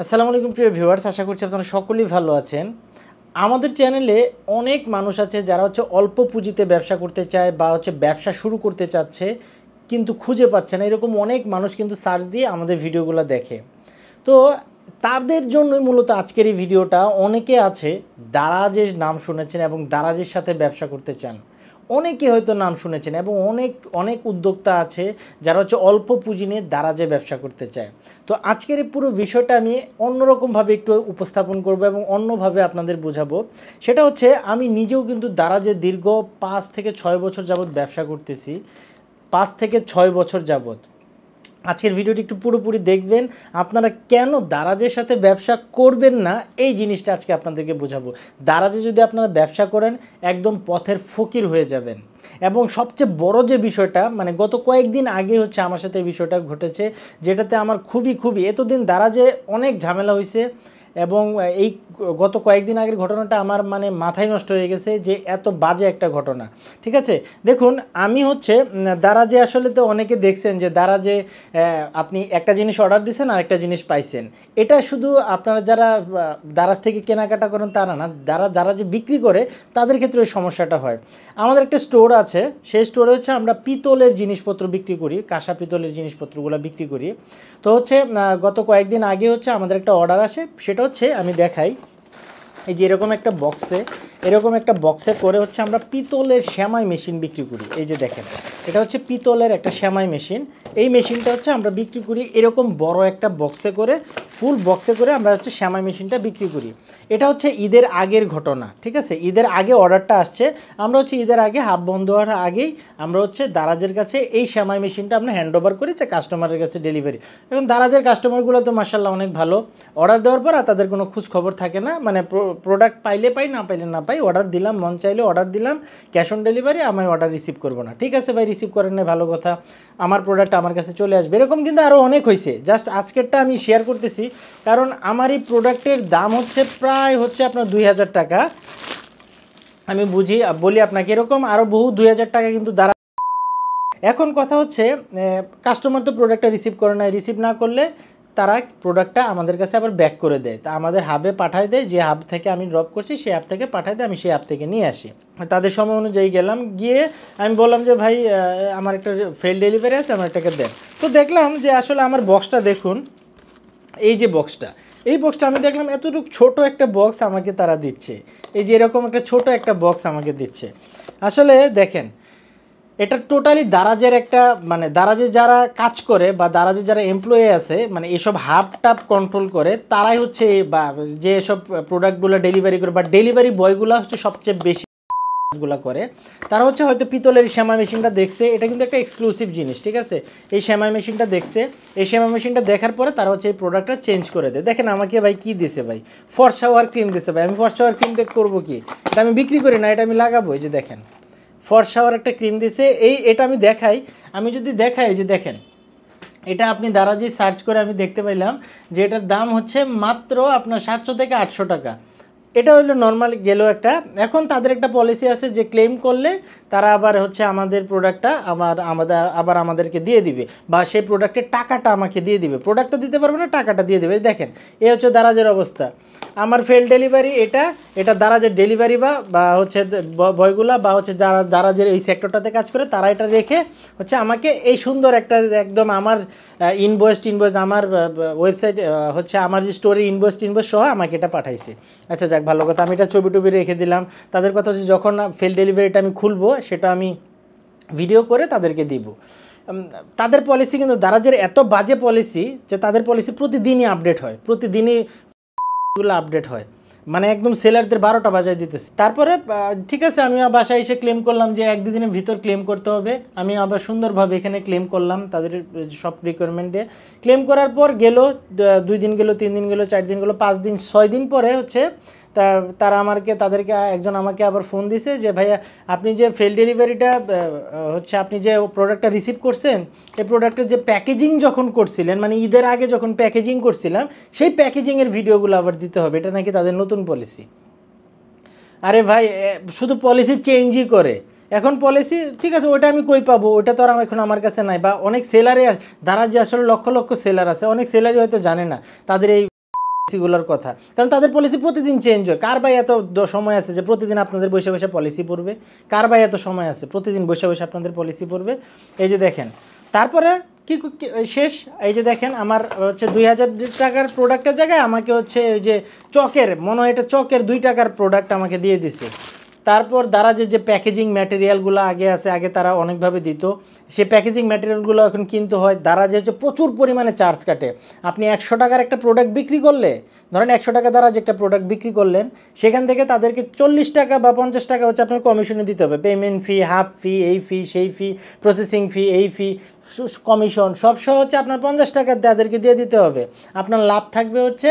আসসালামু আলাইকুম প্রিয় ভিউয়ার্স, আশা করছি আপনারা সকলেই ভালো আছেন। আমাদের চ্যানেলে অনেক মানুষ আছে যারা অল্প পুঁজিতে ব্যবসা করতে চায় বা ব্যবসা শুরু করতে চাচ্ছে কিন্তু খুঁজে পাচ্ছে না। এরকম অনেক মানুষ কিন্তু সার্চ দিয়ে আমাদের ভিডিওগুলো দেখে। তো তাদের জন্যই মূলত আজকের এই ভিডিওটা। অনেকে আছে দারাজের নাম শুনেছেন এবং দারাজের সাথে ব্যবসা করতে চান। অনেকে হয়তো নাম শুনেছেন এবং অনেক অনেক উদ্যোক্তা আছে যারা অল্প পুঁজি নিয়ে দারাজে ব্যবসা করতে চায়। তো আজকের এই পুরো বিষয়টা আমি অন্যরকমভাবে একটু উপস্থাপন করব এবং অন্যভাবে আপনাদের বোঝাবো। সেটা হচ্ছে আমি নিজেও কিন্তু দারাজে দীর্ঘ 5 থেকে 6 বছর যাবৎ ব্যবসা করতেছি। 5 থেকে 6 বছর যাবৎ। আজকের ভিডিওটি একটু পুরোপুরি দেখবেন। আপনারা কেন দারাজের সাথে ব্যবসা করবেন না এই জিনিসটা আজকে আপনাদেরকে বোঝাবো। দারাজে যদি আপনারা ব্যবসা করেন একদম পথের ফকির হয়ে যাবেন। এবং সবচেয়ে বড় যে বিষয়টা, মানে গত কয়েকদিন আগে আমার সাথে এই বিষয়টা ঘটেছে, যেটাতে আমার খুবই এতদিন দারাজে অনেক ঝামেলা হয়েছে এবং এই গত কয়েকদিন আগের ঘটনাটা আমার মানে মাথায় নষ্ট হয়ে গেছে যে এত বাজে একটা ঘটনা। ঠিক আছে, দেখুন আমি দারাজে আসলে তো অনেকে দেখছেন যে দারাজে আপনি একটা জিনিস অর্ডার দিয়েছেন আর একটা জিনিস পাইছেন। এটা শুধু আপনারা যারা দারাজ থেকে কেনাকাটা করেন তারা না, দারাজে বিক্রি করে তাদের ক্ষেত্রে ওই সমস্যাটা হয়। আমাদের একটা স্টোর আছে, সেই স্টোরে আমরা পিতলের জিনিসপত্র বিক্রি করি, কাঁসা পিতলের জিনিসপত্রগুলো বিক্রি করি। তো গত কয়েকদিন আগে আমাদের একটা অর্ডার আসে, সেটা আমি দেখাই। এই যে এরকম একটা বক্সে করে আমরা পিতলের সেমাই মেশিন বিক্রি করি। এই যে দেখেন, এটা পিতলের একটা সেমাই মেশিন। এই মেশিনটা আমরা বিক্রি করি এরকম বড় একটা বক্সে করে, ফুল বক্সে করে আমরা সেমাই মেশিনটা বিক্রি করি। এটা ঈদের আগের ঘটনা। ঠিক আছে, ঈদের আগে অর্ডারটা আসছে। আমরা ঈদের আগে হাফ বন্ধ হওয়ার আগেই আমরা দারাজের কাছে এই সেমাই মেশিনটা আমরা হ্যান্ড ওভার করি যে কাস্টমারের কাছে ডেলিভারি। এবং দারাজের কাস্টমারগুলো তো মাশাআল্লাহ অনেক ভালো। অর্ডার দেওয়ার পর আর তাদের কোনো খোঁজ খবর থাকে না, মানে প্রোডাক্ট পাইলে পাই, না পাইলে না পাই। অর্ডার দিলাম, মন চাইলে অর্ডার দিলাম, ক্যাশ অন ডেলিভারি, আমি অর্ডার রিসিভ করবো না। ঠিক আছে ভাই, রিসিভ করেন না, ভালো কথা, আমার প্রোডাক্ট আমার কাছে চলে আসবে। এরকম কিন্তু আরও অনেক হয়েছে। জাস্ট আজকেরটা আমি শেয়ার করতেছি কারণ আমার এই প্রোডাক্টের দাম প্রায় আপনার 2000 টাকা। আমি বলি আপনাকে, এরকম আরও বহু 2000 টাকা কিন্তু দাঁড়া। এখন কথা কাস্টমার তো প্রোডাক্টটা রিসিভ করে না, রিসিভ না করলে তারা প্রোডাক্টটা আমাদের কাছে আবার ব্যাক করে দেয়। তা আমাদের হাবে পাঠায় দেয়, যে হাব থেকে আমি ড্রপ করছি সেই অ্যাপ থেকে পাঠায় দেয়, আমি সেই অ্যাপ থেকে নিয়ে আসি। তাদের সময় অনুযায়ী গেলাম, গিয়ে আমি বললাম যে ভাই আমার একটা ফেল ডেলিভারি আছে, আমার এটাকে দেন। তো দেখলাম যে আসলে আমার বক্সটা দেখুন, এই যে বক্সটা, এই বক্সটা আমি দেখলাম এতটুকু ছোট একটা বক্স আমাকে তারা দিচ্ছে। এই যে এরকম একটা ছোট একটা বক্স আমাকে দিচ্ছে। আসলে দেখেন, এটা টোটালি দারাজের একটা, মানে দারাজে যারা কাজ করে বা দারাজে যারা এমপ্লয়ি আছে, মানে এসব হাব টাপ কন্ট্রোল করে তারাই বা যে সব প্রোডাক্টগুলো ডেলিভারি করে বা ডেলিভারি বয়গুলো সবচেয়ে বেশি গুলা করে। তারা হয়তো পিতলের সেমাই মেশিনটা দেখছে, এটা কিন্তু একটা এক্সক্লুসিভ জিনিস। ঠিক আছে, এই সেমাই মেশিনটা দেখছে, এই সেমাই মেশিনটা দেখার পরে তারা এই প্রোডাক্টটা চেঞ্জ করে দেয়। দেখেন আমাকে ভাই কি দিছে, ভাই ফর্সা ওয়ার ক্রিম দিছে। ভাই আমি ফর্সা ওয়ার ক্রিম দিয়ে করবো কি? এটা আমি বিক্রি করি না, এটা আমি লাগাবো। এই যে দেখেন, ফর্সা ওয়ার একটা ক্রিম দিছে। এটা আমি দেখাই, আমি যদি দেখাই, যে দেখেন এটা আপনি দারাজে সার্চ করে আমি দেখতে পাইলাম যে এটার দাম মাত্র আপনার 700 থেকে 800 টাকা। এটা হলো নর্মাল গেল একটা। এখন তাদের একটা পলিসি আছে যে ক্লেম করলে তারা আবার আমাদের প্রোডাক্টটা আবার আমাদেরকে দিয়ে দিবে, বা সেই প্রোডাক্টের টাকাটা আমাকে দিয়ে দিবে। প্রোডাক্টটা দিতে পারবে না, টাকাটা দিয়ে দেবে। দেখেন এই দারাজের অবস্থা। আমার ফেল ডেলিভারি, এটা দারাজের ডেলিভারি বা বয়গুলা বা যারা দারাজের এই সেক্টরটাতে কাজ করে তারা এটা রেখে আমাকে এই সুন্দর একটা একদম আমার ইনভয়েস আমার ওয়েবসাইট আমার যে স্টোরি ইনভয়েস সহ আমাকে এটা পাঠাইছে। আচ্ছা যাক, ভালো কথা, আমি এটা ছবি টবি রেখে দিলাম। তাদের কথা যখন ফেল ডেলিভারিটা আমি খুলবো সেটা আমি ভিডিও করে তাদেরকে দিব। তাদের পলিসি কিন্তু দারাজের এত বাজে পলিসি যে তাদের পলিসি প্রতিদিনই আপডেট হয়, প্রতিদিনই আপডেট হয়, মানে একদম সেলারদের 12টা বাজায় দিতেছে। তারপরে ঠিক আছে, আমি বাসায় এসে ক্লেম করলাম যে 1-2 দিনের ভিতর ক্লেম করতে হবে। আমি আবার সুন্দরভাবে এখানে ক্লেম করলাম তাদের সব রিকোয়ারমেন্টে। ক্লেম করার পর গেল 2 দিন, গেল 3 দিন, গেল 4 দিন, গেল 5 দিন, 6 দিন পরে তারা তাদেরকে একজন আমাকে আবার ফোন দিছে যে ভাইয়া আপনি যে ফেল ডেলিভারিটা আপনি যে প্রোডাক্টটা রিসিভ করছেন, এই প্রোডাক্টের যে প্যাকেজিং যখন করছিলেন, মানে ঈদের আগে যখন প্যাকেজিং করছিলাম, সেই প্যাকেজিংয়ের ভিডিওগুলো আবার দিতে হবে। এটা নাকি তাদের নতুন পলিসি। আরে ভাই, শুধু পলিসি চেঞ্জই করে। এখন পলিসি ঠিক আছে, ওটা আমি কই পাবো? ওটা তো আর এখন আমার কাছে নাই। বা অনেক সেলারে, যারা যে আসলে লক্ষ লক্ষ সেলার আছে, অনেক সেলারই হয়তো জানে না তাদের এই পলিসিগুলোর কথা, কারণ তাদের পলিসি প্রতিদিন চেঞ্জ হয়। কার ভাই এত সময় আছে যে প্রতিদিন আপনাদের বসে বসে পলিসি পড়বে? কার ভাই এত সময় আছে প্রতিদিন বসে বসে আপনাদের পলিসি পড়বে? এই যে দেখেন, তারপরে শেষ, এই যে দেখেন আমার হচ্ছে 2000 টাকার প্রোডাক্টের জায়গায় আমাকে হচ্ছে ওই যে চকের, মনে হয় এটা চকের 2 টাকার প্রোডাক্ট আমাকে দিয়ে দিছে। তারপর দারাজের যে প্যাকেজিং ম্যাটেরিয়ালগুলো আগে তারা অনেকভাবে দিত, সে প্যাকেজিং ম্যাটেরিয়ালগুলো এখন কিনতে হয়। দারাজে হচ্ছে প্রচুর পরিমাণে চার্জ কাটে। আপনি 100 টাকার একটা প্রোডাক্ট বিক্রি করলে, ধরেন 100 টাকা দারাজ একটা প্রোডাক্ট বিক্রি করলেন, সেখান থেকে তাদেরকে 40 টাকা বা 50 টাকা হচ্ছে আপনার কমিশনে দিতে হবে। পেমেন্ট ফি, হাফ ফি, এই ফি সেই ফি, প্রসেসিং ফি, এই ফি, কমিশন সব সহ হচ্ছে আপনার 50 টাকা তাদেরকে দিয়ে দিতে হবে। আপনার লাভ থাকবে হচ্ছে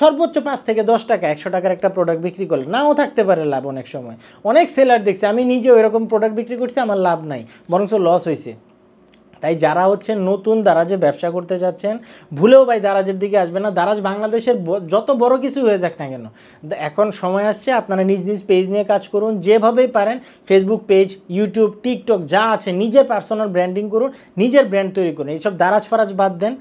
সর্বোচ্চ 5 থেকে 10 টাকা 100 টাকার একটা প্রোডাক্ট বিক্রি করলে। নাও থাকতে পারে লাভ অনেক সময়। অনেক সেলার দেখছি, আমি নিজেও এরকম প্রোডাক্ট বিক্রি করছি, আমার লাভ নাই, বরঞ্চ লস হয়েছে। তাই যারা হচ্ছে নতুন দারাজে ব্যবসা করতে যাচ্ছেন, ভুলেও ভাই দারাজের দিকে আসবে না। দারাজ বাংলাদেশের যত বড় কিছু হয়ে যাক না কেন, এখন সময় আসছে আপনারা নিজ নিজ পেজ নিয়ে কাজ করুন, যেভাবেই পারেন। ফেসবুক পেজ, ইউটিউব, টিকটক যা আছে, নিজের পার্সোনাল ব্র্যান্ডিং করুন, নিজের ব্র্যান্ড তৈরি করুন। এইসব দারাজ ফারাজ বাদ দেন।